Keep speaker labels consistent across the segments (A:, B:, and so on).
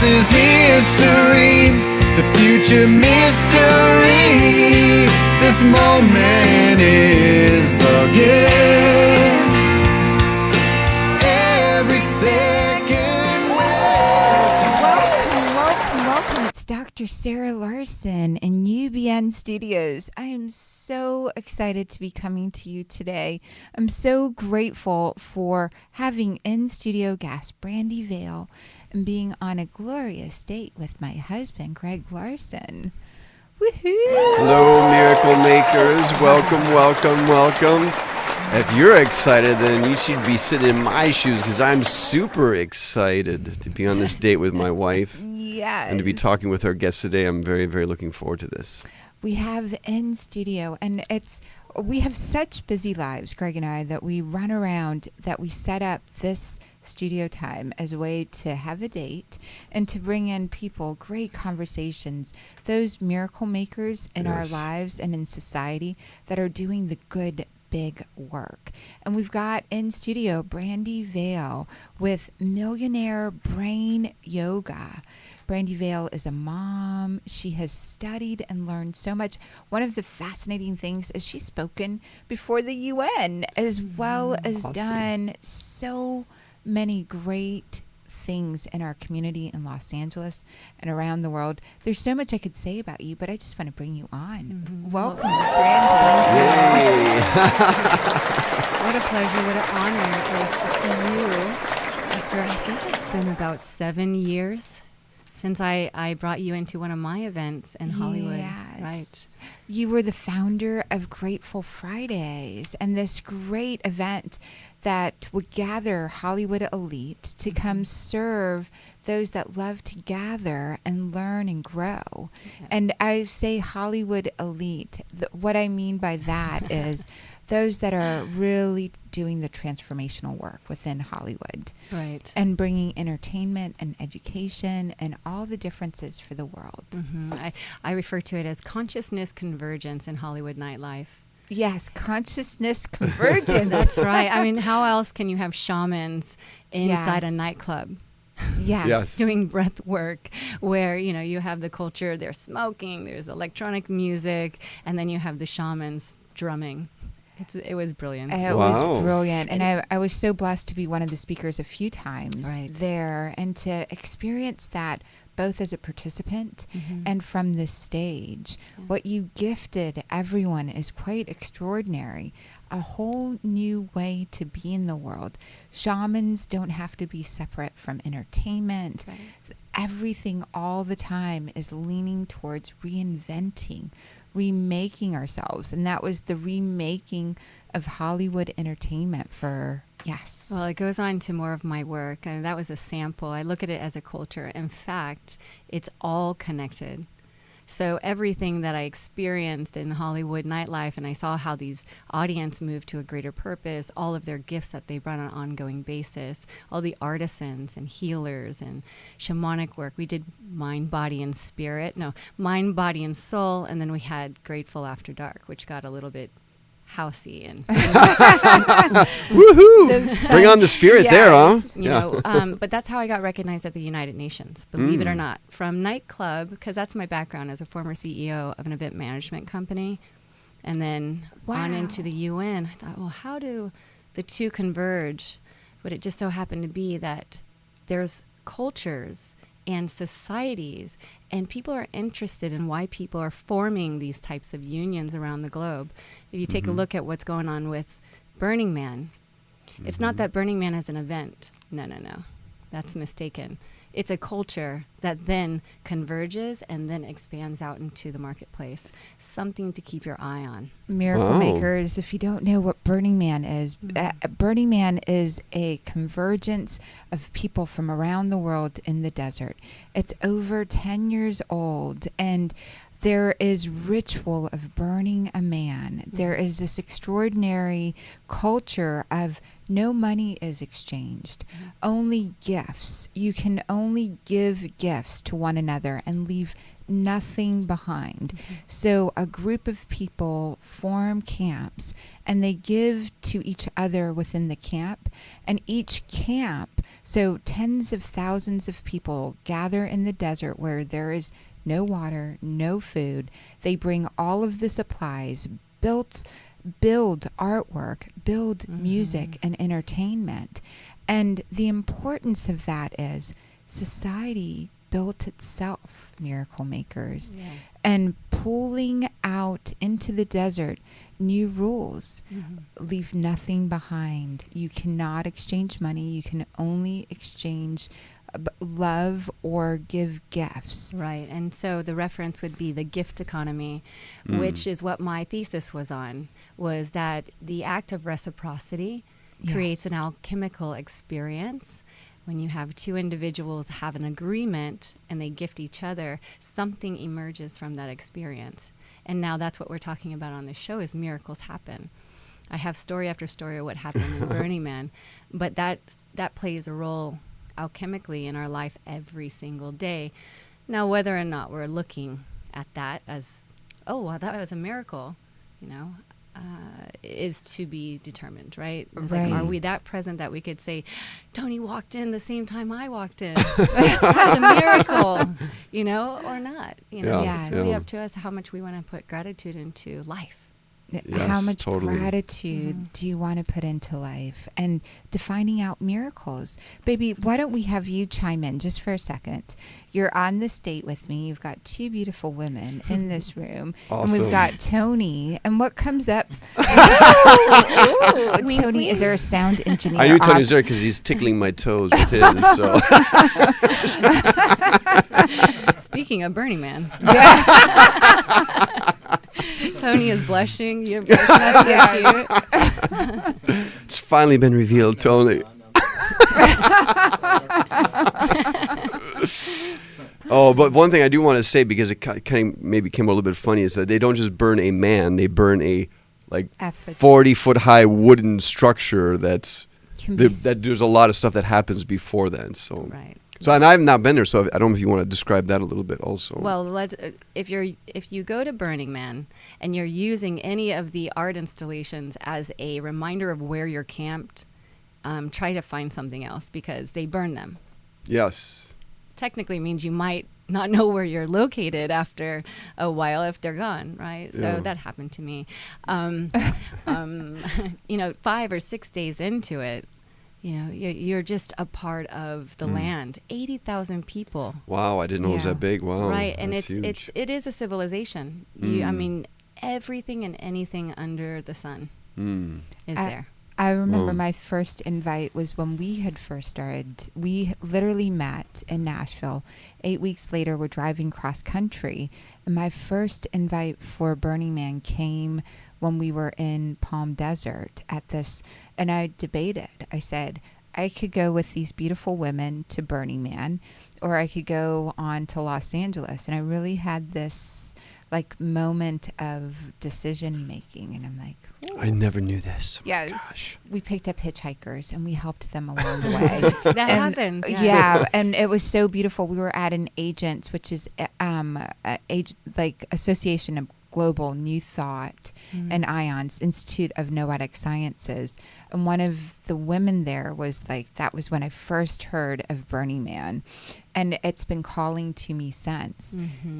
A: is history, the future mystery. This moment is the gift. Every second waits.
B: Welcome. It's Dr. Sarah Larsen in UBN Studios. I am so excited to be coming to you today. I'm so grateful for having in-studio guest Brandi Vale and being on a glorious date with my husband, Greg Larsen. Woohoo!
C: Hello, miracle makers. Welcome. If you're excited, then you should be sitting in my shoes because I'm super excited to be on this date with my wife.
B: Yes.
C: And to be talking with our guests today. I'm very, very looking forward to this.
B: We have in studio, and we have such busy lives, Greg and I, that we run around, that we set up this studio time as a way to have a date and to bring in people, great conversations, those miracle makers in our lives and in society that are doing the good, big work. And we've got in studio Brandi Vale with Millionaire Brain Yoga. Brandi Vale is a mom. She has studied and learned so much. One of the fascinating things is she's spoken before the UN, as well as done so many great things in our community in Los Angeles and around the world. There's so much I could say about you, but I just want to bring you on. Welcome, Brandi.
C: Yay!
D: What a pleasure, what an honor it is to see you after, I guess it's been about 7 years since I brought you into one of my events in Hollywood.
B: Yes.
D: Right.
B: You were the founder of Grateful Fridays and this great event that would gather Hollywood elite to come serve those that love to gather and learn and grow. Okay. And I say Hollywood elite. What I mean by that is those that are really doing the transformational work within Hollywood.
D: Right.
B: And bringing entertainment and education and all the differences for the world.
D: Mm-hmm. I refer to it as consciousness convergence in Hollywood nightlife.
B: Yes, consciousness convergence.
D: That's right. I mean, how else can you have shamans inside a nightclub?
B: Yes.
D: Doing breath work where, you have the culture, they're smoking, there's electronic music, and then you have the shamans drumming. It was brilliant.
B: It was brilliant. And I was so blessed to be one of the speakers a few times there and to experience that both as a participant and from the stage. Yeah. What you gifted everyone is quite extraordinary. A whole new way to be in the world. Shamans don't have to be separate from entertainment. Right. Everything all the time is leaning towards reinventing, remaking ourselves. And that was the remaking of Hollywood entertainment Well,
D: it goes on to more of my work. And that was a sample. I look at it as a culture. In fact, it's all connected. So everything that I experienced in Hollywood nightlife, and I saw how these audience moved to a greater purpose, all of their gifts that they brought on an ongoing basis, all the artisans and healers and shamanic work. We did mind, body, and soul, and then we had Grateful After Dark, which got a little bit housey and
C: woohoo! Bring on the spirit there, huh?
D: But that's how I got recognized at the United Nations, believe it or not, from nightclub, because that's my background as a former CEO of an event management company, and then on into the UN. I thought, well, how do the two converge? But it just so happened to be that there's cultures and societies, and people are interested in why people are forming these types of unions around the globe. If you take a look at what's going on with Burning Man, it's not that Burning Man is an event. No. That's mistaken. It's a culture that then converges and then expands out into the marketplace. Something to keep your eye on.
B: Miracle makers, if you don't know what Burning Man is, Burning Man is a convergence of people from around the world in the desert. It's over 10 years old, and there is ritual of burning a man. There is this extraordinary culture of no money is exchanged, only gifts. You can only give gifts to one another and leave nothing behind. So a group of people form camps and they give to each other within the camp, and each camp, so tens of thousands of people gather in the desert where there is no water, no food. They bring all of the supplies, build artwork, build music and entertainment. And the importance of that is society built itself, miracle makers, and pulling out into the desert new rules. Leave nothing behind. You cannot exchange money. You can only exchange love or give gifts.
D: Right. And so the reference would be the gift economy, which is what my thesis was on, was that the act of reciprocity creates an alchemical experience. When you have two individuals have an agreement and they gift each other, something emerges from that experience. And now that's what we're talking about on this show, is miracles happen. I have story after story of what happened in Burning Man, but that plays a role alchemically in our life every single day. Now, whether or not we're looking at that as, oh, wow, that was a miracle, is to be determined, right? It's like, are we that present that we could say, Tony walked in the same time I walked in? That's a miracle, or not. It's really up to us how much we want to put gratitude into life.
B: How much gratitude do you want to put into life, and defining out miracles? Baby, why don't we have you chime in just for a second? You're on this date with me. You've got two beautiful women in this room.
C: Awesome.
B: And we've got Tony. And what comes up? Tony, is there a sound engineer?
C: I knew Tony was there because he's tickling my toes with his. So.
D: Speaking of Burning Man. Tony is blushing. You're blushing. That's so cute.
C: It's finally been revealed, Tony. Oh, but one thing I do want to say, because it kind of maybe came a little bit funny, is that they don't just burn a man; they burn a 40-foot high wooden structure. That there's a lot of stuff that happens before then. So
D: right.
C: So, and I've not been there, so I don't know if you want to describe that a little bit also.
D: Well, if you go to Burning Man and you're using any of the art installations as a reminder of where you're camped, try to find something else, because they burn them.
C: Yes.
D: Technically means you might not know where you're located after a while if they're gone, right?
C: Yeah.
D: So that happened to me. 5 or 6 days into it, you're just a part of the land. 80,000 people.
C: Wow, I didn't know it was that big. Wow,
D: right, and
C: that's huge.
D: it is a civilization. I mean, everything and anything under the sun is there.
B: I remember my first invite was when we had first started. We literally met in Nashville. 8 weeks later, we're driving cross country. And my first invite for Burning Man came when we were in Palm Desert at this. And I debated. I said, I could go with these beautiful women to Burning Man, or I could go on to Los Angeles. And I really had this moment of decision making. And I'm like, ooh.
C: I never knew this.
B: Yes.
C: Gosh.
B: We picked up hitchhikers and we helped them along the way.
D: That happens.
B: Yeah, and it was so beautiful. We were at an agents, which is Association of Global New Thought and IONS, Institute of Noetic Sciences. And one of the women there was that was when I first heard of Burning Man. And it's been calling to me since.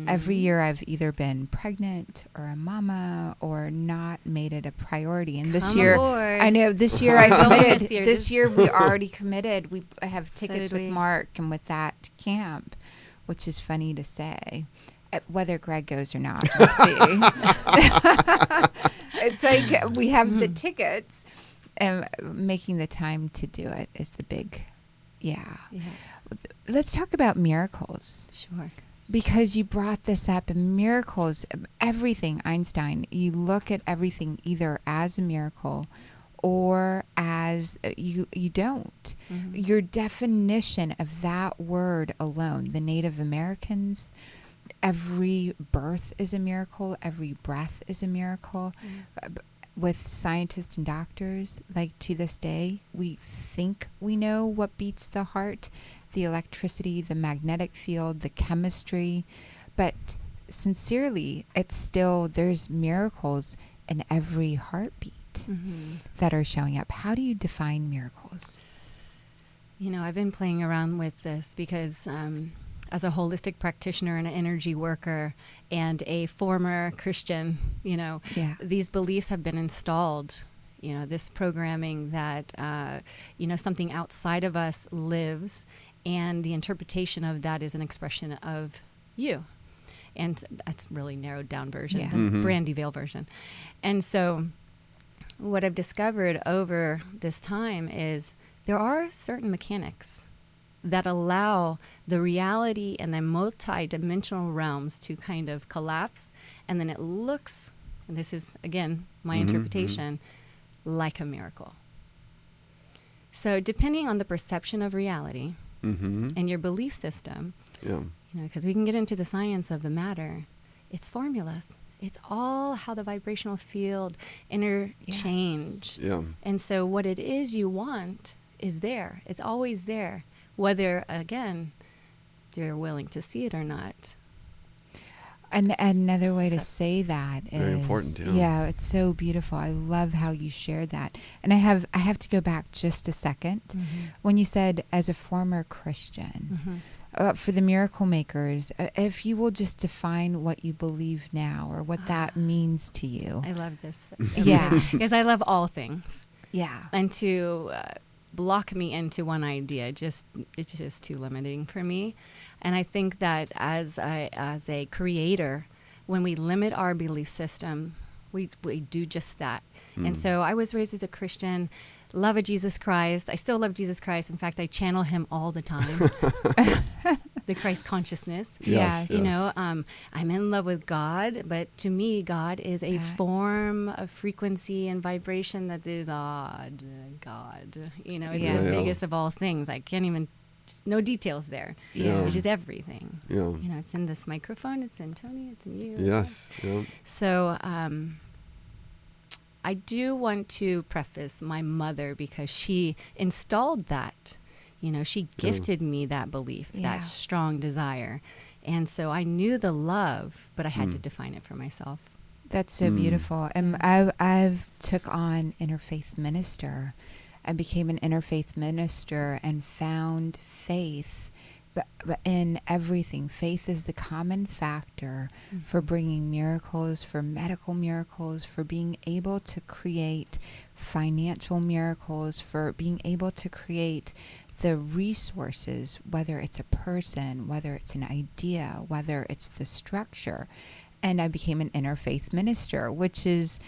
B: Every year I've either been pregnant or a mama or not made it a priority. And this year, I know this year I committed. This year we already committed. We have tickets with Mark and with that camp, which is funny to say. Whether Greg goes or not, we'll see. It's like we have the tickets, and making the time to do it is the big, Let's talk about miracles.
D: Sure.
B: Because you brought this up, and miracles, everything, Einstein, you look at everything either as a miracle or as you don't. Your definition of that word alone, the Native Americans, every birth is a miracle. Every breath is a miracle. With scientists and doctors, like to this day, we think we know what beats the heart, the electricity, the magnetic field, the chemistry, but sincerely, it's still, there's miracles in every heartbeat that are showing up. How do you define miracles?
D: You know, I've been playing around with this because as a holistic practitioner and an energy worker and a former Christian, you know, these beliefs have been installed, you know, this programming that, you know, something outside of us lives, and the interpretation of that is an expression of you. And that's really narrowed down version, the Brandi Veil version. And so what I've discovered over this time is there are certain mechanics that allow the reality and the multi-dimensional realms to kind of collapse, and then it looks, and this is, again, my interpretation, like a miracle. So depending on the perception of reality and your belief system, you know, because we can get into the science of the matter, it's formulas. It's all how the vibrational field interchange. And so what it is you want is there. It's always there. Whether, again, you're willing to see it or not.
B: And another way to say that is
C: very important.
B: It's so beautiful. I love how you shared that. And I have to go back just a second. When you said as a former Christian, for the miracle makers, if you will just define what you believe now or what that means to you.
D: I love this.
B: Yeah.
D: Because I love all things.
B: Yeah.
D: And to block me into one idea, it's just too limiting for me. And I think that as a creator, when we limit our belief system, we do just that. And so I was raised as a Christian, love of Jesus Christ. I still love Jesus Christ. In fact, I channel him all the time. The Christ consciousness.
B: Yes.
D: You know, I'm in love with God, but to me, God is a form of frequency and vibration that is God. You know, it's the biggest of all things. I can't even, no details there. It's just everything. You know, it's in this microphone, it's in Tony, it's in you. So I do want to preface my mother because she installed that. You know, she gifted me that belief, that strong desire. And so I knew the love, but I had to define it for myself.
B: That's so beautiful. And I've took on interfaith minister. I became an interfaith minister and found faith but in everything. Faith is the common factor for bringing miracles, for medical miracles, for being able to create financial miracles, for being able to create the resources, whether it's a person, whether it's an idea, whether it's the structure. And I became an interfaith minister, which is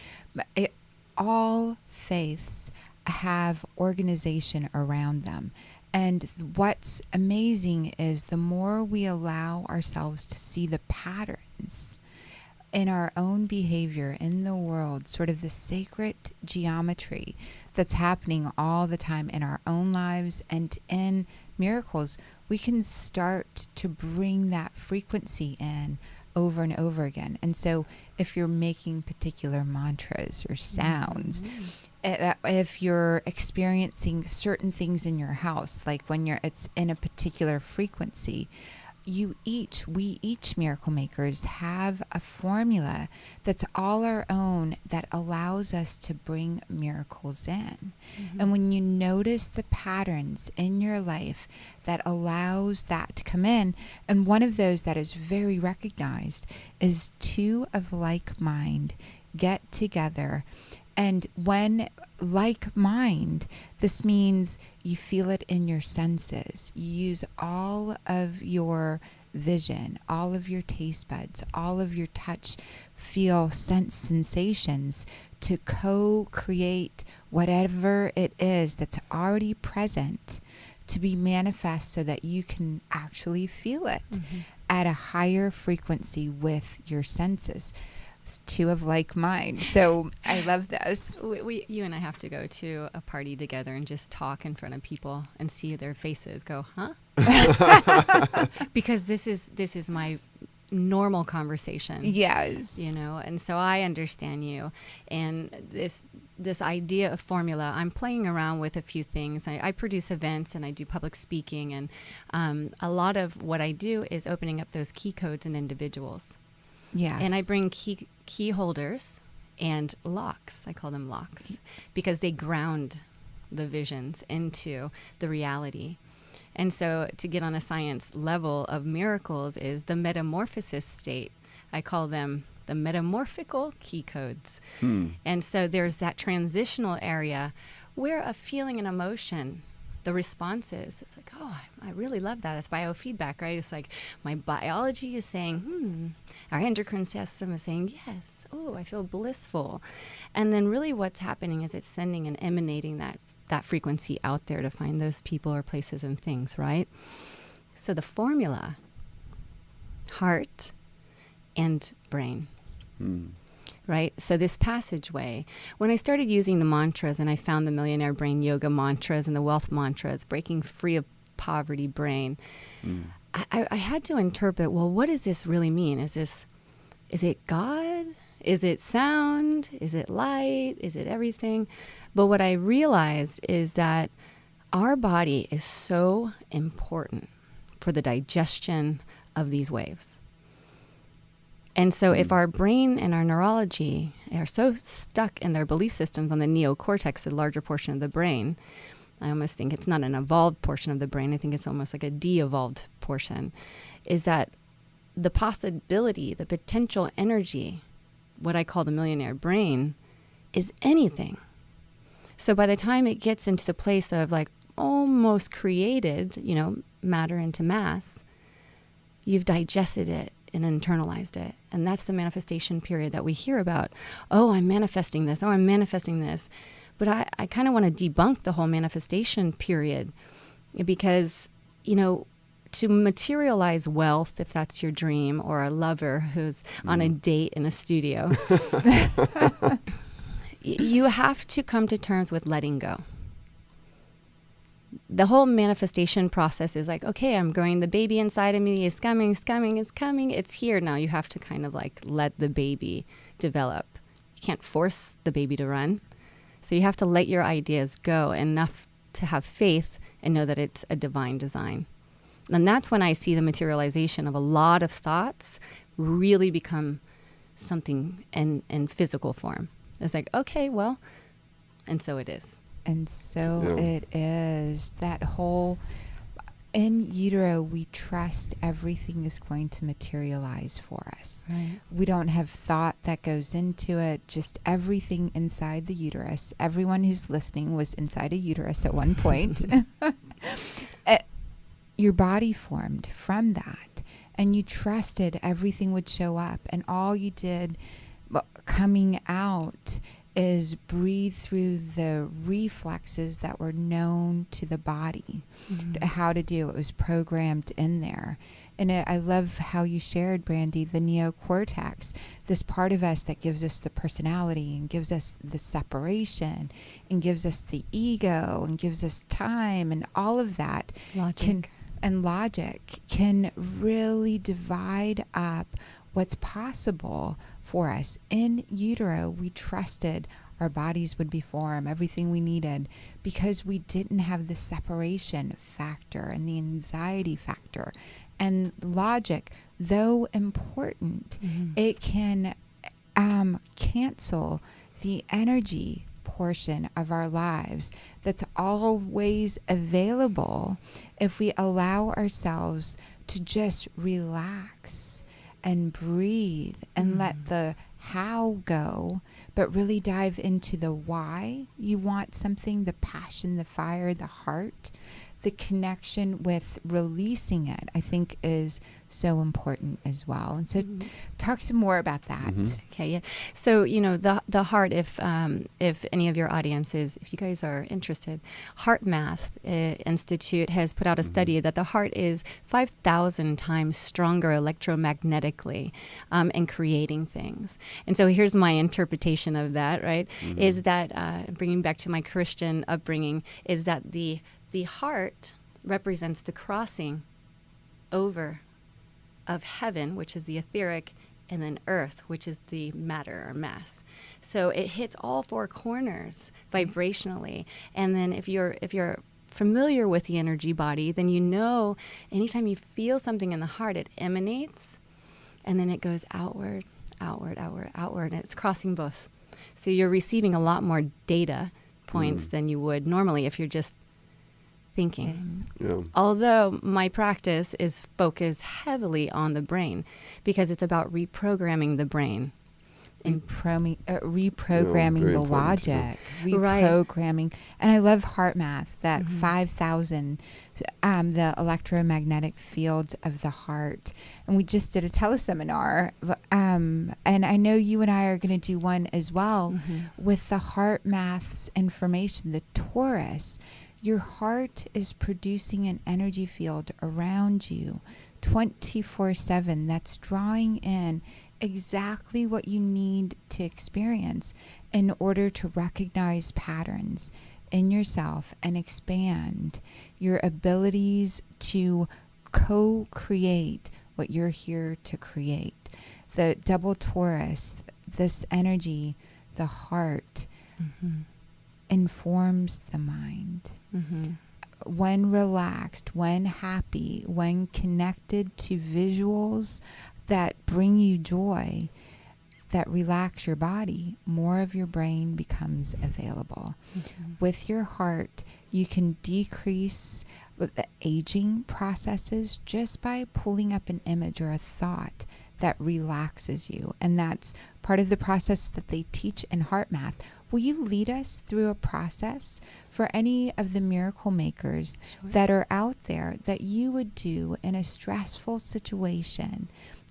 B: all faiths have organization around them. And what's amazing is the more we allow ourselves to see the patterns in our own behavior in the world, sort of the sacred geometry that's happening all the time in our own lives and in miracles, we can start to bring that frequency in over and over again. And so if you're making particular mantras or sounds, if you're experiencing certain things in your house, like when it's in a particular frequency, we each miracle makers have a formula that's all our own that allows us to bring miracles in. And when you notice the patterns in your life that allows that to come in, and one of those that is very recognized is two of like mind get together. And when like mind, this means you feel it in your senses. You use all of your vision, all of your taste buds, all of your touch, feel, sense sensations to co-create whatever it is that's already present to be manifest so that you can actually feel it at a higher frequency with your senses. Two of like mind. So I love this.
D: You and I have to go to a party together and just talk in front of people and see their faces go, huh? Because this is my normal conversation.
B: Yes.
D: You know, and so I understand you. And this idea of formula, I'm playing around with a few things. I produce events and I do public speaking, and a lot of what I do is opening up those key codes in individuals.
B: Yes.
D: And I bring key holders and locks. I call them locks because they ground the visions into the reality. And so to get on a science level of miracles is the metamorphosis state. I call them the metamorphical key codes. And so there's that transitional area where a feeling and emotion, the responses, it's like, oh, I really love that. That's biofeedback, right? It's like my biology is saying, our endocrine system is saying, yes, oh, I feel blissful. And then really what's happening is it's sending and emanating that frequency out there to find those people or places and things, right? So the formula, heart and brain, right? So this passageway, when I started using the mantras and I found the Millionaire Brain Yoga mantras and the wealth mantras, breaking free of poverty brain, I had to interpret, well, what does this really mean? Is it God? Is it sound? Is it light? Is it everything? But what I realized is that our body is so important for the digestion of these waves. And so if our brain and our neurology are so stuck in their belief systems on the neocortex, the larger portion of the brain, I almost think it's not an evolved portion of the brain, I think it's almost like a de-evolved portion, is that the possibility, the potential energy, what I call the millionaire brain, is anything. So by the time it gets into the place of like almost created, matter into mass, you've digested it and internalized it. And that's the manifestation period that we hear about. Oh, I'm manifesting this. Oh, I'm manifesting this. But I kind of want to debunk the whole manifestation period because, to materialize wealth, if that's your dream, or a lover who's on a date in a studio, you have to come to terms with letting go. The whole manifestation process is like, okay, I'm growing, the baby inside of me is coming, it's here. Now you have to kind of like let the baby develop. You can't force the baby to run. So you have to let your ideas go enough to have faith and know that it's a divine design. And that's when I see the materialization of a lot of thoughts really become something in physical form. It's like, okay, well, and so it is.
B: And so it is. That whole, in utero, we trust everything is going to materialize for us.
D: Right.
B: We don't have thought that goes into it, just everything inside the uterus. Everyone who's listening was inside a uterus at one point. Your body formed from that, and you trusted everything would show up, and all you did coming out is breathe through the reflexes that were known to the body, how to do. It was programmed in there. And I love how you shared, Brandi, the neocortex, this part of us that gives us the personality and gives us the separation and gives us the ego and gives us time, and all of that logic can really divide up what's possible for us. In utero, we trusted our bodies would be formed, everything we needed, because we didn't have the separation factor and the anxiety factor. And logic, though important, it can cancel the energy portion of our lives that's always available if we allow ourselves to just relax and breathe and let the how go, but really dive into the why you want something, the passion, the fire, the heart. The connection with releasing it, I think, is so important as well. And so talk some more about that.
D: Okay, yeah. So, the heart, if any of your audiences, if you guys are interested, Heart Math Institute has put out a study that the heart is 5,000 times stronger electromagnetically in creating things. And so here's my interpretation of that, right, is that, bringing back to my Christian upbringing, is that the heart represents the crossing over of heaven, which is the etheric, and then earth, which is the matter or mass. So it hits all four corners vibrationally. And then if you're familiar with the energy body, then you know anytime you feel something in the heart, it emanates, and then it goes outward, outward, outward, outward, and it's crossing both. So you're receiving a lot more data points than you would normally if you're just thinking.
C: Yeah.
D: Although my practice is focused heavily on the brain because it's about reprogramming the brain.
B: Reprogramming
C: very
B: the
C: important,
B: logic,
D: Right.
B: reprogramming. And I love heart math, that 5,000, the electromagnetic fields of the heart. And we just did a teleseminar. And I know you and I are going to do one as well with the heart maths information, the torus. Your heart is producing an energy field around you 24/7 that's drawing in exactly what you need to experience in order to recognize patterns in yourself and expand your abilities to co-create what you're here to create. The double torus, this energy, the heart, informs the mind. When relaxed, when happy, when connected to visuals that bring you joy, that relax your body, more of your brain becomes available. With your heart, you can decrease the aging processes just by pulling up an image or a thought that relaxes you. And that's part of the process that they teach in heart math. Will you lead us through a process for any of the miracle makers that are out there that you would do in a stressful situation,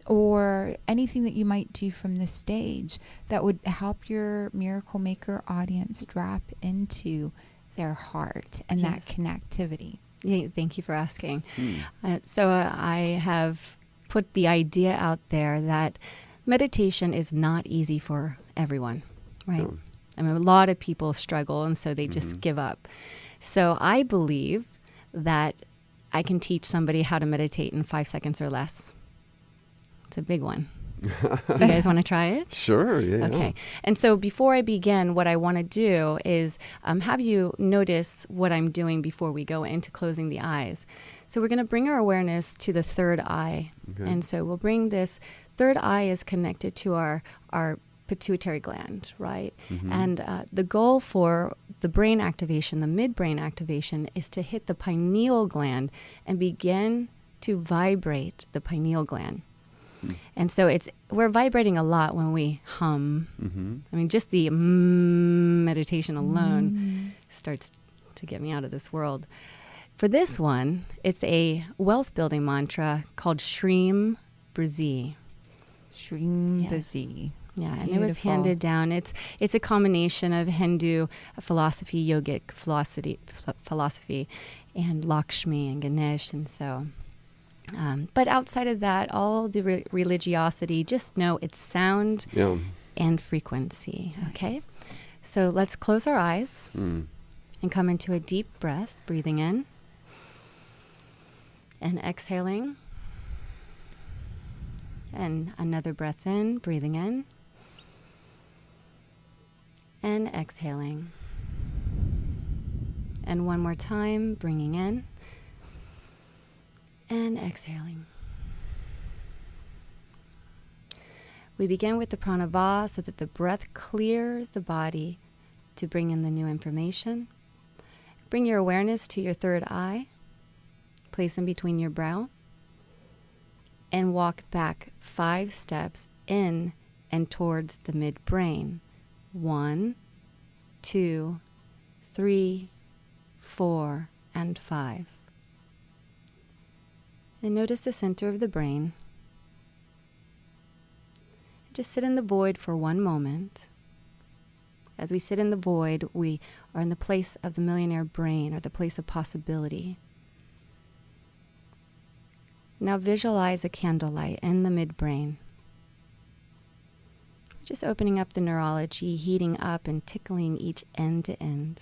B: or anything that you might do from the stage that would help your miracle maker audience drop into their heart and that connectivity?
D: Yeah, thank you for asking. So I have put the idea out there that meditation is not easy for everyone, right?
C: No.
D: I mean, a lot of people struggle, and so they just give up. So I believe that I can teach somebody how to meditate in 5 seconds or less. It's a big one. You guys want to try it?
C: Sure. Yeah.
D: Okay. And so before I begin, what I want to do is have you notice what I'm doing before we go into closing the eyes. So we're going to bring our awareness to the third eye.
C: Okay.
D: And so we'll bring this third eye is connected to our pituitary gland, right? And the goal for the brain activation, the midbrain activation, is to hit the pineal gland and begin to vibrate the pineal gland. And so we're vibrating a lot when we hum. I mean, just the meditation alone starts to get me out of this world. For this one, it's a wealth building mantra called Shreem Brzi.
B: Shreem
D: Yes.
B: Brzi.
D: Yeah, and it was
B: Beautiful.
D: handed down. It's a combination of Hindu philosophy, yogic philosophy, and Lakshmi and Ganesh, and so. But outside of that, all the religiosity, just know it's sound and frequency. Okay, so let's close our eyes and come into a deep breath, breathing in and exhaling, and another breath in, breathing in. And exhaling. And one more time, bringing in and exhaling. We begin with the pranava so that the breath clears the body to bring in the new information. Bring your awareness to your third eye. Place in between your brow. And walk back 5 steps in and towards the midbrain. 1, 2, 3, 4, and 5. And notice the center of the brain. Just sit in the void for one moment. As we sit in the void, we are in the place of the millionaire brain, or the place of possibility. Now visualize a candlelight in the midbrain. Just opening up the neurology, heating up and tickling each end to end.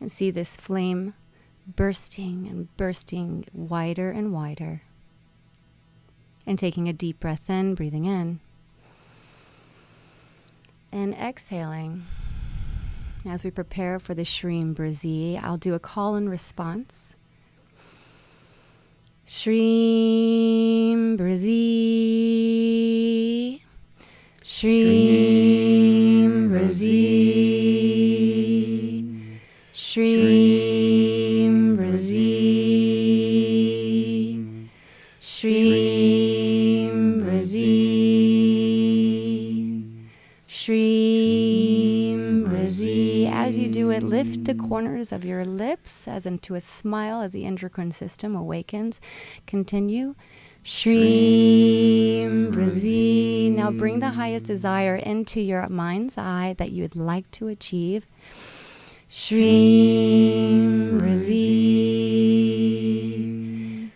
D: And see this flame bursting and bursting wider and wider. And taking a deep breath in, breathing in. And exhaling. As we prepare for the Shreem Brazi, I'll do a call and response. Shreem Brazi. Shreem Brazi. Shreem Brazi. Shreem Brazi. Shreem Brazi. As you do it, lift the corners of your lips as into a smile as the endocrine system awakens. Continue. Shreem Brazi. Now bring the highest desire into your mind's eye that you would like to achieve. Shreem Brazi.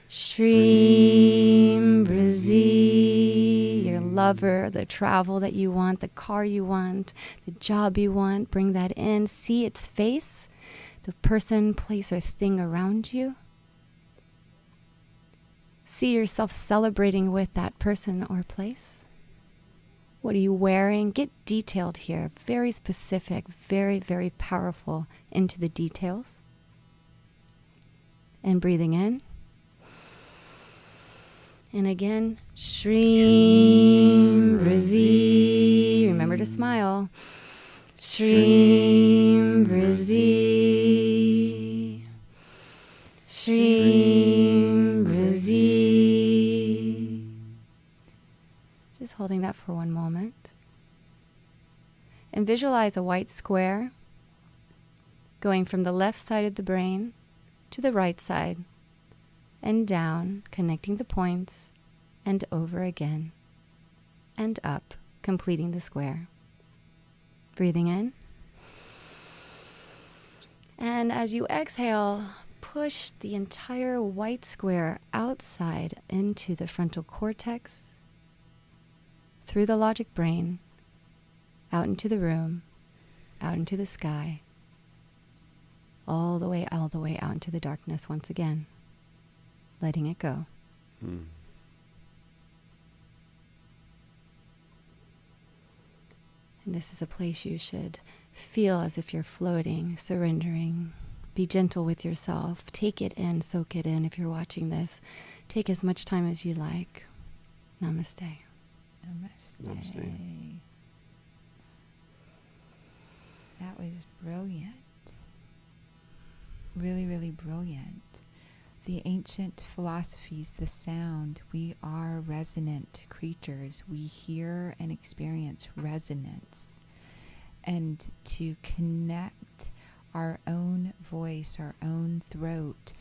D: Shreem Brazi. Your lover, the travel that you want, the car you want, the job you want, bring that in. See its face, the person, place, or thing around you. See yourself celebrating with that person or place. What are you wearing? Get detailed here. Very specific, very, very powerful into the details. And breathing in. And again, Shreem Brazi. Remember to smile. Shreem Brazi. Shreem Brazi. Just holding that for one moment. And visualize a white square going from the left side of the brain to the right side and down, connecting the points, and over again, and up, completing the square. Breathing in. And as you exhale, push the entire white square outside into the frontal cortex, through the logic brain, out into the room, out into the sky, all the way out into the darkness once again, letting it go. And this is a place you should feel as if you're floating, surrendering. Be gentle with yourself. Take it in, soak it in. If you're watching this, take as much time as you like. Namaste.
B: Namaste.
C: Namaste.
B: That was brilliant. Really, really brilliant. The ancient philosophies, the sound, we are resonant creatures. We hear and experience resonance. And to connect our own voice, our own throat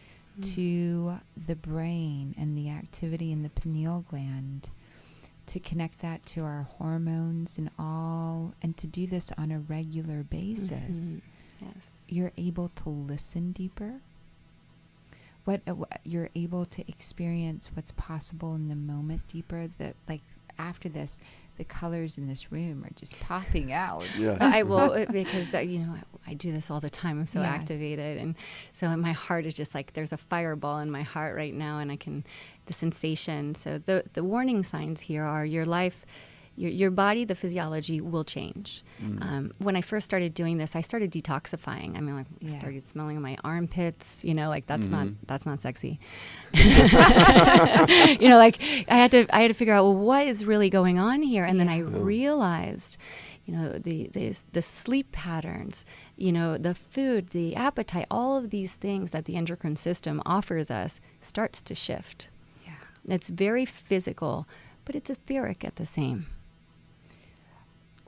B: to the brain and the activity in the pineal gland, to connect that to our hormones and all, and to do this on a regular basis.
D: Yes.
B: You're able to listen deeper. What you're able to experience what's possible in the moment deeper. That, like, after this, the colors in this room are just popping out.
C: Yeah.
D: I will, because I do this all the time. I'm so
B: Yes.
D: activated, and so my heart is just like there's a fireball in my heart right now, and the sensation. So the warning signs here are your life. Your body, the physiology will change. When I first started doing this, I started detoxifying. I mean, I started smelling my armpits. That's not sexy. I had to figure out, well, what is really going on here? And then I realized, the sleep patterns, the food, the appetite, all of these things that the endocrine system offers us starts to shift.
B: Yeah.
D: It's very physical, but it's etheric at the same.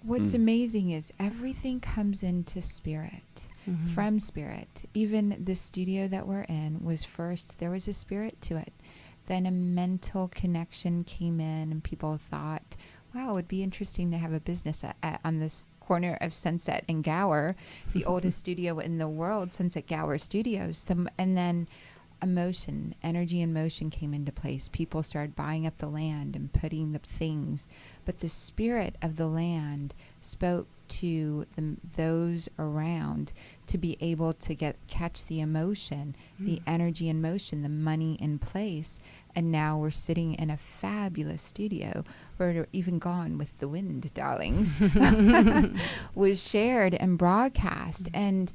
B: What's amazing is everything comes into spirit, from spirit. Even the studio that we're in was first, there was a spirit to it. Then a mental connection came in, and people thought, wow, it would be interesting to have a business on this corner of Sunset and Gower, the oldest studio in the world, Sunset Gower Studios. And then emotion, energy and motion came into place. People started buying up the land and putting the things. But the spirit of the land spoke to those around to be able to catch the emotion, the energy in motion, the money in place. And now we're sitting in a fabulous studio. We're even Gone with the Wind, darlings, was shared and broadcast. And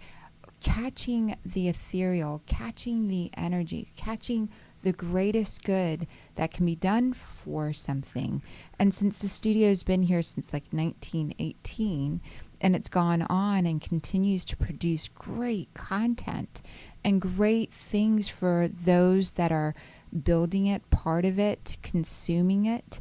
B: catching the ethereal, catching the energy, catching the greatest good that can be done for something. And since the studio's been here since like 1918, and it's gone on and continues to produce great content and great things for those that are building it, part of it, consuming it,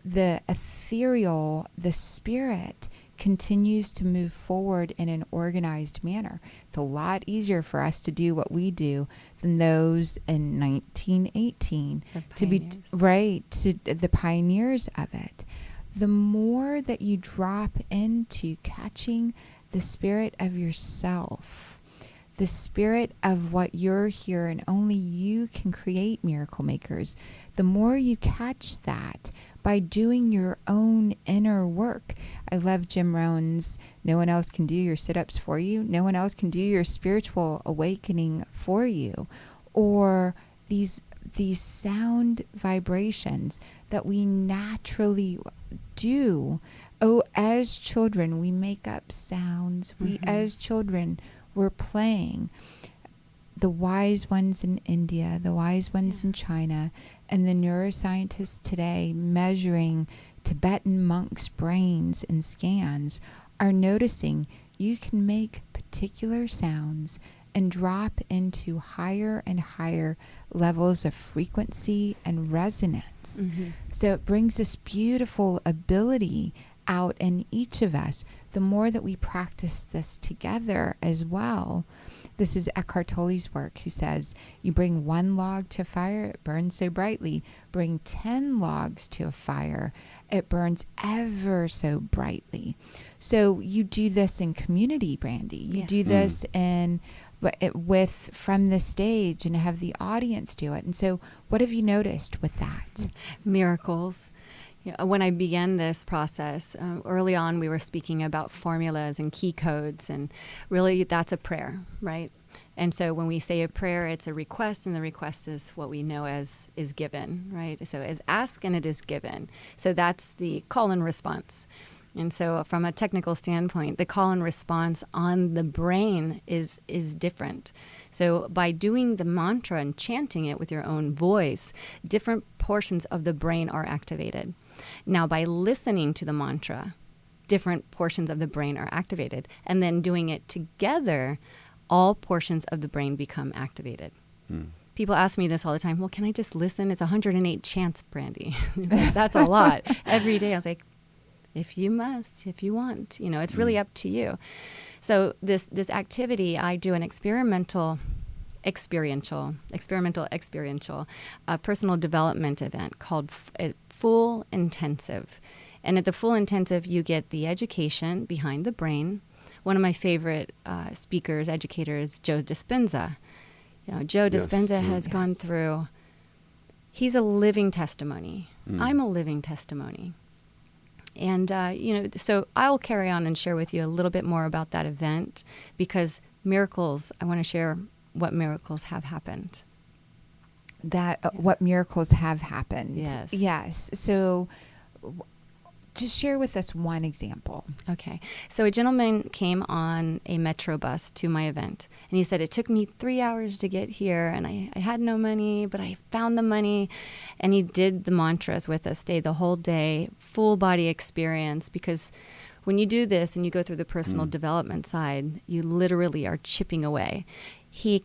B: the ethereal, the spirit continues to move forward in an organized manner. It's a lot easier for us to do what we do than those in 1918 to be to the pioneers of it. The more that you drop into catching the spirit of yourself, the spirit of what you're here and only you can create, miracle makers, the more you catch that by doing your own inner work. I love Jim Rohn's, no one else can do your sit-ups for you. No one else can do your spiritual awakening for you. Or these sound vibrations that we naturally do. Oh, as children, we make up sounds. We, as children, we're playing. The wise ones in India, the wise ones in China, and the neuroscientists today measuring Tibetan monks' brains in scans are noticing you can make particular sounds and drop into higher and higher levels of frequency and resonance. So it brings this beautiful ability out in each of us. The more that we practice this together as well. This is Eckhart Tolle's work, who says, you bring one log to fire, it burns so brightly. Bring 10 logs to a fire, it burns ever so brightly. So you do this in community, Brandi. You do this from the stage and have the audience do it. And so what have you noticed with that?
D: Miracles. When I began this process, early on we were speaking about formulas and key codes, and really that's a prayer, right? And so when we say a prayer, it's a request, and the request is what we know as is given, right? So as ask and it is given. So that's the call and response. And so from a technical standpoint, the call and response on the brain is different. So by doing the mantra and chanting it with your own voice, different portions of the brain are activated. Now, by listening to the mantra, different portions of the brain are activated. And then doing it together, all portions of the brain become activated. People ask me this all the time. Well, can I just listen? It's 108 chants, Brandi. That's a lot. Every day I was like, if you must, if you want, it's really up to you. So this activity, I do an experiential personal development event called Full Intensive. And at the Full Intensive, you get the education behind the brain. One of my favorite speakers, educators, Joe Dispenza. Joe Dispenza has gone through, he's a living testimony. I'm a living testimony. And, so I will carry on and share with you a little bit more about that event, because miracles, I want to share what miracles have happened.
B: What miracles have happened.
D: Yes.
B: Yes. So just share with us one example.
D: Okay. So a gentleman came on a metro bus to my event, and he said, it took me 3 hours to get here, and I had no money, but I found the money. And he did the mantras with us, stayed the whole day, full body experience, because when you do this and you go through the personal development side, you literally are chipping away. He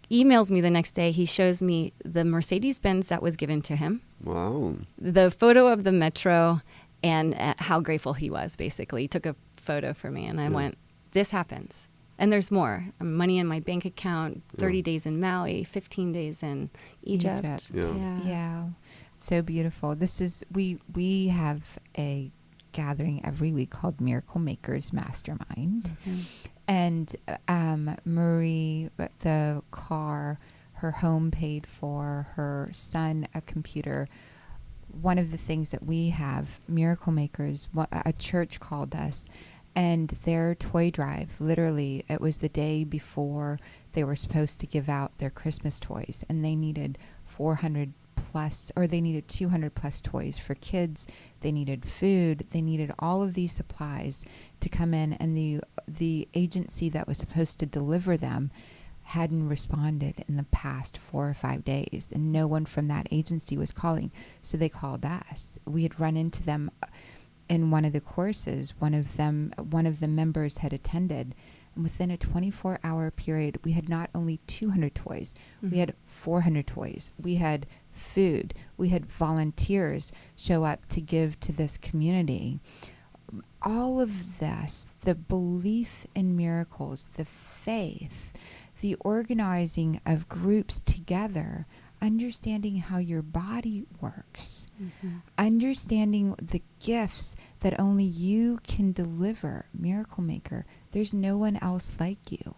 D: emails me the next day. He shows me the Mercedes-Benz that was given to him.
C: Wow.
D: The photo of the metro, and how grateful he was, basically. He took a photo for me, and I went, this happens. And there's more. Money in my bank account, 30 days in Maui, 15 days in Egypt.
B: Yeah. So beautiful. This is, we have a gathering every week called Miracle Makers Mastermind. And Marie, the car, her home paid for, her son a computer. One of the things that we have, Miracle Makers, a church called us And their toy drive, literally, it was the day before they were supposed to give out their Christmas toys, and they needed 400 plus, or they needed 200 plus toys for kids. They needed food. They needed all of these supplies to come in, and the agency that was supposed to deliver them hadn't responded in the past 4 or 5 days, and no one from that agency was calling. So they called us. We had run into them in one of the courses. One of the members had attended, and within a 24-hour period, we had not only 200 toys, we had 400 toys. We had food. We had volunteers show up to give to this community. All of this, the belief in miracles, the faith, the organizing of groups together, understanding how your body works, understanding the gifts that only you can deliver, Miracle Maker. There's no one else like you.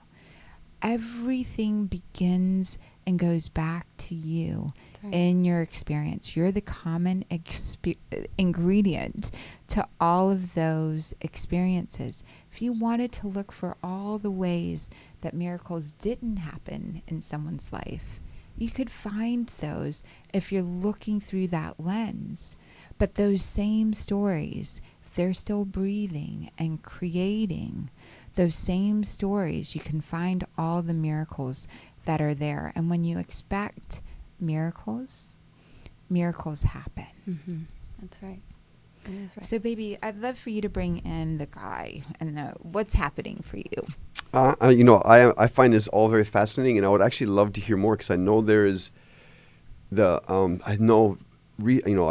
B: Everything begins and goes back to you in your experience. You're the common ingredient to all of those experiences. If you wanted to look for all the ways that miracles didn't happen in someone's life, you could find those if you're looking through that lens. But those same stories, if they're still breathing and creating, those same stories, you can find all the miracles that are there. And when you expect miracles, miracles happen.
D: That's right. That is right.
B: So, baby, I'd love for you to bring in the guy and what's happening for you.
C: I find this all very fascinating, and I would actually love to hear more, because I know there is I've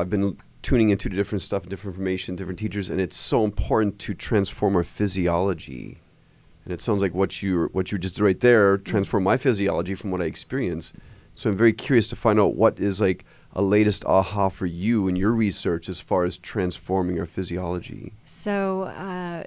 C: been tuning into different stuff, different information, different teachers, and it's so important to transform our physiology. And it sounds like what you just did right there, transform my physiology from what I experience. So I'm very curious to find out what is like a latest aha for you in your research as far as transforming our physiology.
D: So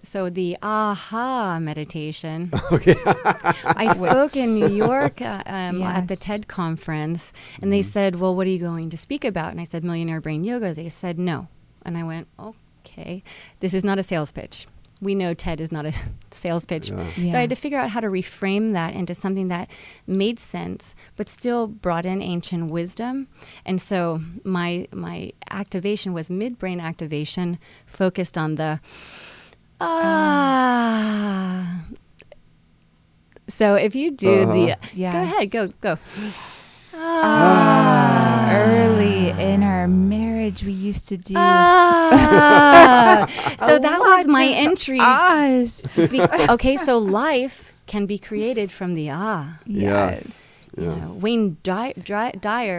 D: the aha meditation.
C: Okay.
D: I spoke in New York at the TED conference, and they said, well, what are you going to speak about? And I said, Millionaire Brain Yoga. They said, no. And I went, okay, this is not a sales pitch. We know TED is not a sales pitch.
C: Yeah.
B: Yeah.
D: So I had to figure out how to reframe that into something that made sense, but still brought in ancient wisdom. And so my activation was midbrain activation, focused on the So if you do the
B: Yes.
D: go ahead, go.
B: Early in our marriage, we used to do
D: So that was my entry. Okay, so life can be created from the
B: Yes.
D: Wayne Dyer.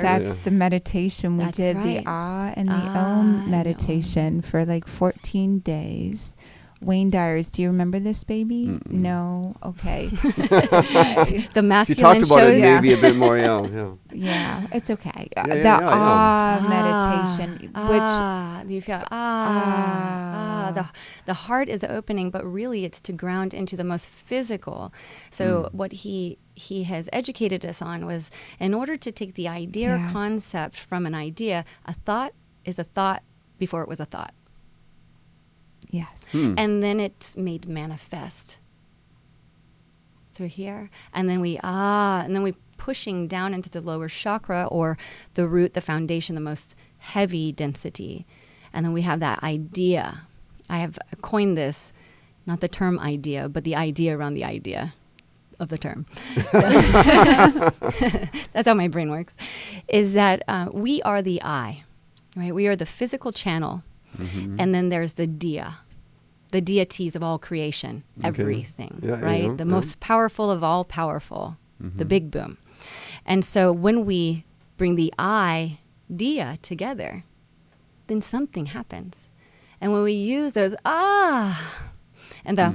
B: That's the meditation. We
D: That's
B: did
D: right.
B: the and the Om meditation for like 14 days. Wayne Dyers, do you remember this, baby?
C: Mm-mm.
B: No? Okay. It's okay.
D: The
C: You
D: masculine
C: talked about
D: showed
C: it maybe a bit more, yeah.
B: Yeah, it's okay.
C: Yeah,
B: Meditation, which
D: do you feel the heart is opening, but really it's to ground into the most physical. So what he has educated us on was, in order to take the idea or concept from an idea, a thought is a thought before it was a thought.
B: yes.
D: And then it's made manifest through here. And then we pushing down into the lower chakra, or the root, the foundation, the most heavy density. And then we have that idea. I have coined this, not the term idea, but the idea around the idea of the term. That's how my brain works, is that we are the I, right? We are the physical channel. And then there's the dia, the deities of all creation, everything, right? The most powerful of all powerful, the big boom. And so when we bring the idea together, then something happens. And when we use those and the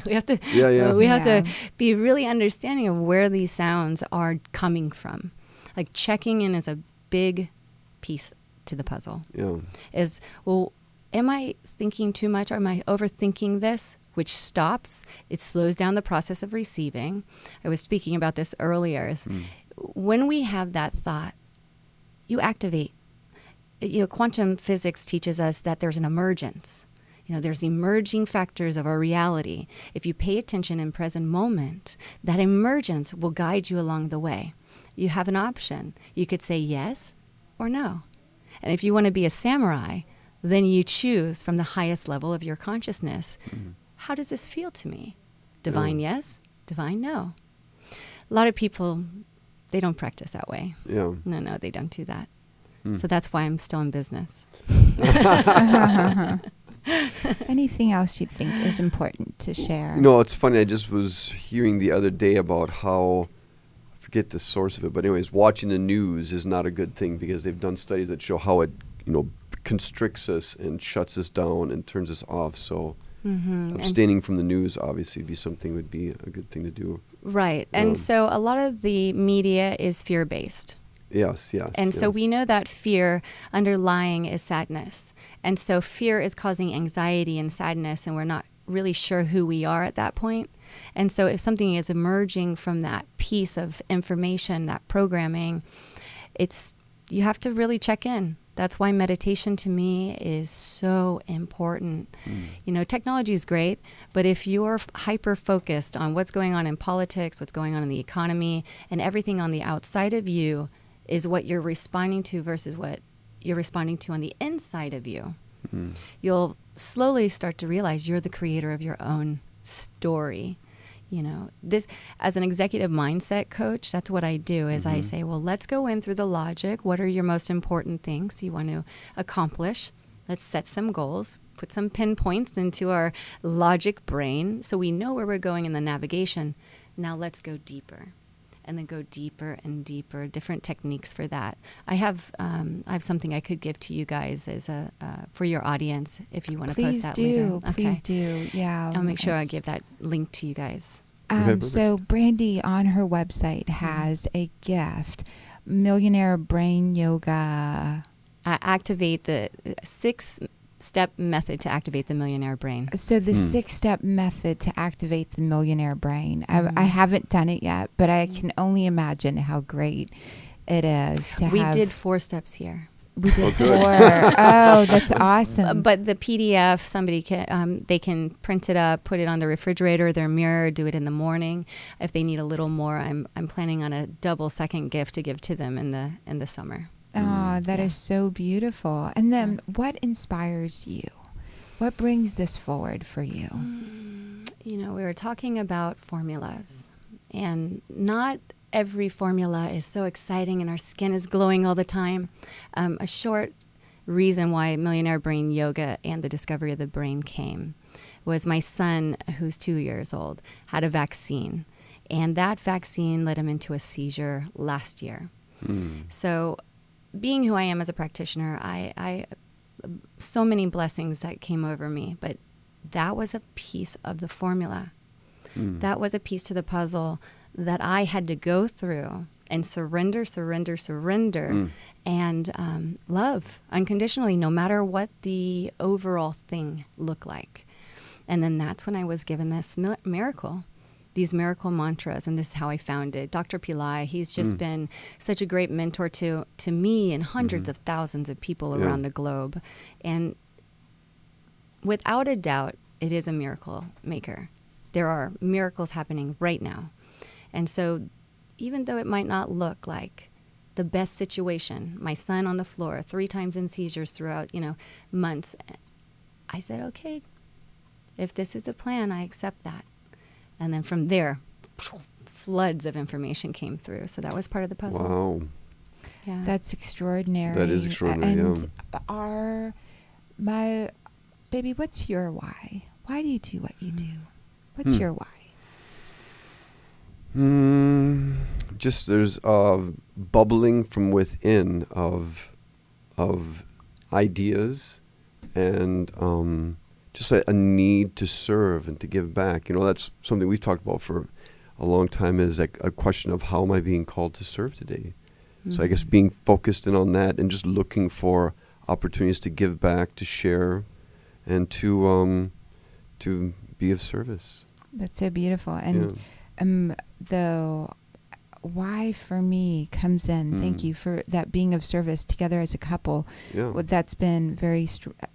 D: we have to to be really understanding of where these sounds are coming from. Like, checking in is a big piece to the puzzle. Is, well, am I thinking too much, or am I overthinking this? Which stops, it slows down the process of receiving. I was speaking about this earlier. When we have that thought, you activate. Quantum physics teaches us that there's an emergence. There's emerging factors of our reality. If you pay attention in present moment, that emergence will guide you along the way. You have an option. You could say yes or no. And if you want to be a samurai, then you choose from the highest level of your consciousness. How does this feel to me? Divine yes, divine no. A lot of people, they don't practice that way.
C: Yeah.
D: No, they don't do that. So that's why I'm still in business.
B: Anything else you think is important to share?
C: It's funny. I just was hearing the other day about how, I forget the source of it, but anyways, watching the news is not a good thing because they've done studies that show how it, constricts us and shuts us down and turns us off. So abstaining from the news obviously would be a good thing to do.
D: Right. And so a lot of the media is fear-based.
C: Yes.
D: And so we know that fear underlying is sadness. And so fear is causing anxiety and sadness, and we're not really sure who we are at that point. And so if something is emerging from that piece of information, that programming, you have to really check in. That's why meditation to me is so important. Technology is great, but if you're hyper-focused on what's going on in politics, what's going on in the economy, and everything on the outside of you is what you're responding to versus what you're responding to on the inside of you, you'll slowly start to realize you're the creator of your own story. This, as an executive mindset coach, that's what I do is I say, well, let's go in through the logic. What are your most important things you want to accomplish? Let's set some goals, put some pinpoints into our logic brain so we know where we're going in the navigation. Now let's go deeper. And then go deeper and deeper, different techniques for that. I have something I could give to you guys as for your audience if you want to post that later.
B: Please do. Yeah.
D: I'll make sure I give that link to you guys.
B: So Brandi on her website has a gift, Millionaire Brain Yoga.
D: Activate the 6-step method to activate the millionaire brain.
B: So the 6-step method to activate the millionaire brain. I haven't done it yet, but I can only imagine how great it is to have.
D: We did 4 steps here.
B: We did 4. Oh, that's awesome.
D: But the PDF, somebody can they can print it up, put it on the refrigerator, their mirror, do it in the morning. If they need a little more, I'm planning on a double second gift to give to them in the summer.
B: Oh, that is so beautiful. And then what inspires you? What brings this forward for you?
D: We were talking about formulas, and not every formula is so exciting and our skin is glowing all the time. A short reason why Millionaire Brain Yoga and the discovery of the brain came was my son, who's 2 years old, had a vaccine, and that vaccine led him into a seizure last year. So being who I am as a practitioner, I so many blessings that came over me, but that was a piece of the formula. That was a piece to the puzzle that I had to go through and surrender, and love unconditionally, no matter what the overall thing looked like. And then that's when I was given this miracle. These miracle mantras, and this is how I found it. Dr. Pillai, he's just been such a great mentor to me and hundreds of thousands of people around the globe. And without a doubt, it is a miracle maker. There are miracles happening right now. And so even though it might not look like the best situation, my son on the floor 3 times in seizures throughout, months, I said, okay, if this is the plan, I accept that. And then from there, floods of information came through. So that was part of the puzzle.
C: Wow.
D: Yeah.
B: That's extraordinary.
C: That is extraordinary,
B: my baby, what's your why? Why do you do what you do? What's your why?
C: Just there's bubbling from within of ideas and just a need to serve and to give back. That's something we've talked about for a long time, is a question of how am I being called to serve today? So I guess being focused in on that and just looking for opportunities to give back, to share, and to be of service.
B: That's so beautiful. And though why for me comes in. Thank you for that, being of service together as a couple.
C: Yeah.
B: That's been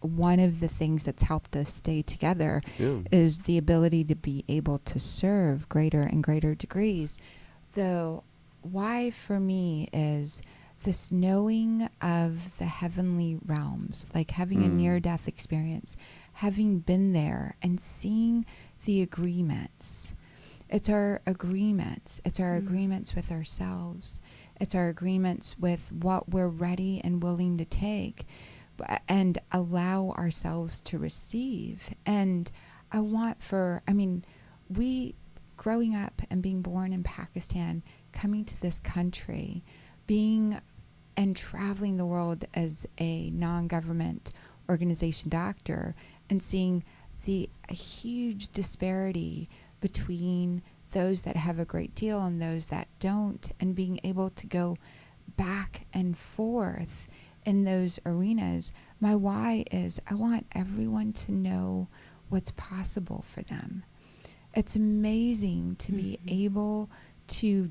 B: one of the things that's helped us stay together is the ability to be able to serve greater and greater degrees. Though why for me is this knowing of the heavenly realms, like having a near-death experience, having been there and seeing the agreements. It's our agreements. It's our agreements with ourselves. It's our agreements with what we're ready and willing to take and allow ourselves to receive. And we growing up and being born in Pakistan, coming to this country, being and traveling the world as a non-government organization doctor and seeing the huge disparity between those that have a great deal and those that don't, and being able to go back and forth in those arenas. My why is I want everyone to know what's possible for them. It's amazing to be able to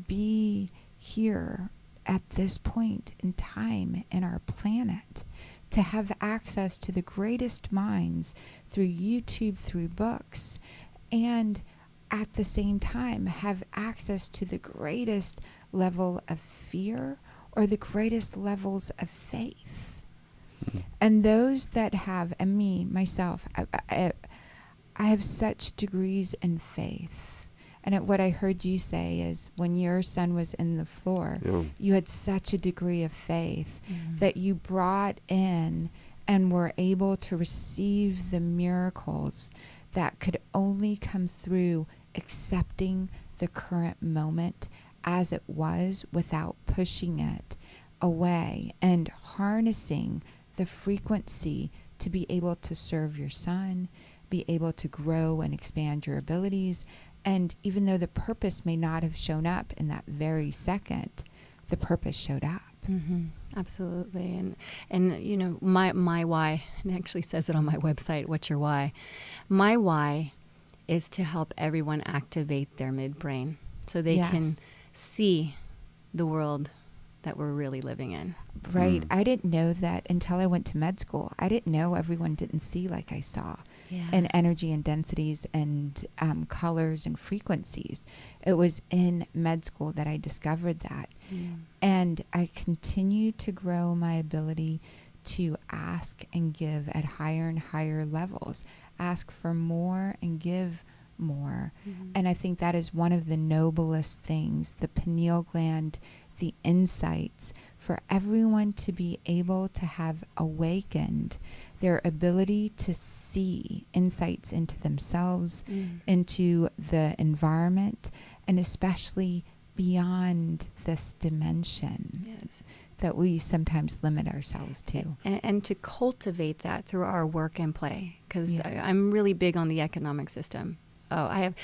B: be here at this point in time in our planet, to have access to the greatest minds through YouTube, through books, and at the same time have access to the greatest level of fear or the greatest levels of faith. And those that have, and me, myself, I have such degrees in faith. And what I heard you say is when your son was in the floor, you had such a degree of faith that you brought in and were able to receive the miracles that could only come through accepting the current moment as it was without pushing it away and harnessing the frequency to be able to serve your son, be able to grow and expand your abilities. And even though the purpose may not have shown up in that very second, the purpose showed up.
D: Absolutely. And you know, my why, it actually says it on my website, what's your why? My why is to help everyone activate their midbrain so they can see the world that we're really living in.
B: Right. I didn't know that until I went to med school. I didn't know everyone didn't see like I saw in energy and densities and colors and frequencies. It was in med school that I discovered that. And I continue to grow my ability to ask and give at higher and higher levels, ask for more and give more. And I think that is one of the noblest things, the pineal gland, the insights, for everyone to be able to have awakened their ability to see insights into themselves, into the environment, and especially beyond this dimension that we sometimes limit ourselves to.
D: And to cultivate that through our work and play, because I'm really big on the economic system. I have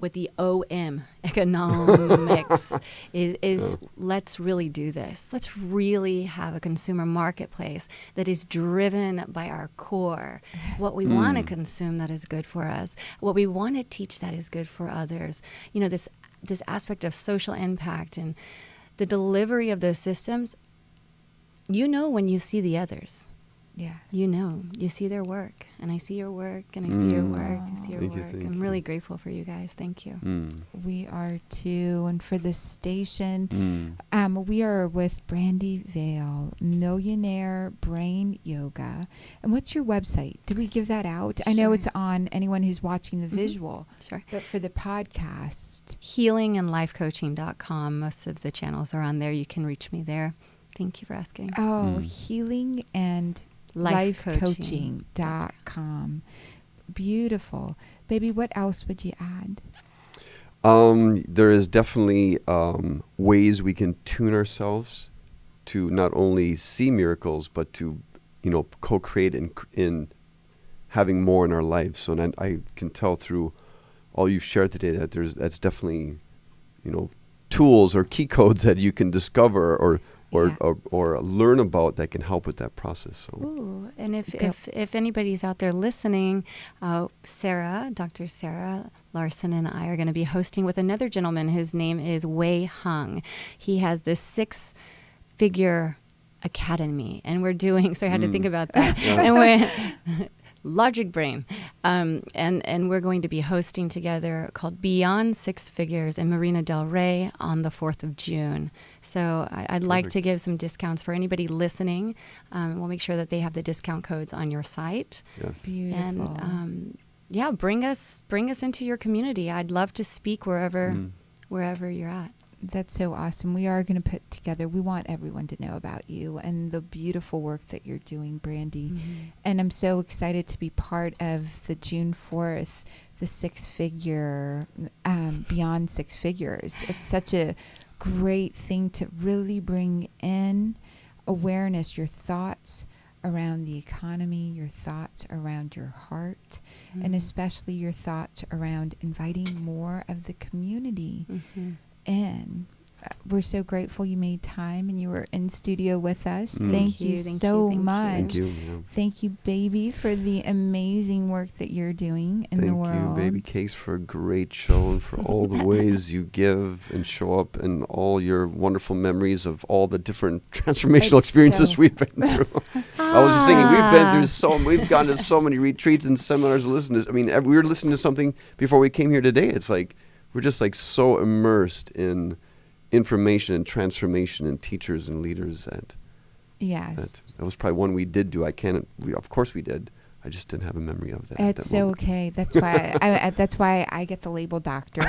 D: with the OM, economics, is let's really do this. Let's really have a consumer marketplace that is driven by our core. What we want to consume that is good for us. What we want to teach that is good for others. You know, this aspect of social impact and the delivery of those systems, you know when you see the others.
B: Yes.
D: You know, you see their work, and I see your work, and I see your work, I see your
C: Thank you,
D: work.
C: thank
D: I'm
C: you.
D: really grateful for you guys. Thank you.
B: We are too. And for this station, we are with Brandi Vale, Millionaire Brain Yoga. And what's your website? Did we give that out? I know it's on anyone who's watching the visual.
D: Sure.
B: But for the podcast,
D: healingandlifecoaching.com. Most of the channels are on there. You can reach me there. Thank you for asking.
B: Healing and lifecoaching.com. Beautiful. Baby, what else would you add?
C: There is definitely ways we can tune ourselves to not only see miracles, but to, co-create in having more in our lives. So and I can tell through all you've shared today that that's definitely, tools or key codes that you can discover or or learn about that can help with that process. So.
D: Ooh, and if anybody's out there listening, Dr. Sarah Larsen and I are going to be hosting with another gentleman. His name is Wei Hung. He has this 6-figure academy, and we're doing, so I had to think about that. And we're logic brain. And we're going to be hosting together called Beyond 6 Figures in Marina Del Rey on the 4th of June. So I'd like to give some discounts for anybody listening. We'll make sure that they have the discount codes on your site.
C: Yes.
B: Beautiful.
D: And bring us into your community. I'd love to speak wherever you're at.
B: That's so awesome. We are going to put together, we want everyone to know about you and the beautiful work that you're doing, Brandi. And I'm so excited to be part of the June 4th, the 6-figure, Beyond 6 Figures. It's such a great thing to really bring in awareness, your thoughts around the economy, your thoughts around your heart, and especially your thoughts around inviting more of the community in. We're so grateful you made time and you were in studio with us. Thank you so much.
C: Thank you.
B: Thank you, baby, for the amazing work that you're doing in the world.
C: Thank you, Baby Cakes, for a great show and for all the ways you give and show up and all your wonderful memories of all the different transformational experiences we've been through. I was just thinking, we've gone to so many retreats and seminars and listened to. I mean, we were listening to something before we came here today. It's like we're just like so immersed in information and transformation and teachers and leaders that was probably one we did do. Of course we did. I just didn't have a memory of that.
B: It's so okay. That's why that's why I get the label doctor.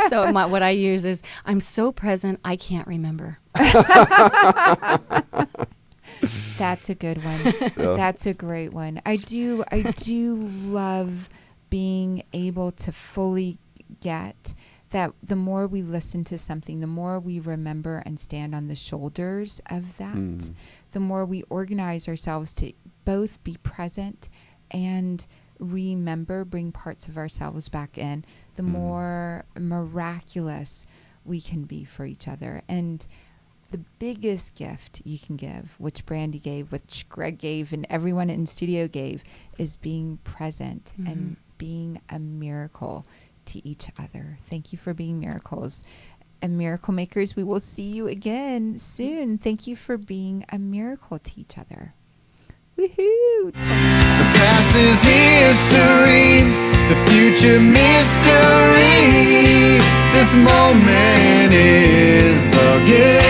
D: So what I use is, I'm so present I can't remember.
B: That's a good one. That's a great one. I do love being able to fully get that the more we listen to something, the more we remember and stand on the shoulders of that, the more we organize ourselves to both be present and remember, bring parts of ourselves back in, the more miraculous we can be for each other. And the biggest gift you can give, which Brandi gave, which Greg gave, and everyone in studio gave, is being present and being a miracle to each other. Thank you for being miracles. And miracle makers, we will see you again soon. Thank you for being a miracle to each other. Woohoo!
A: The past is history, the future mystery. This moment is the gift.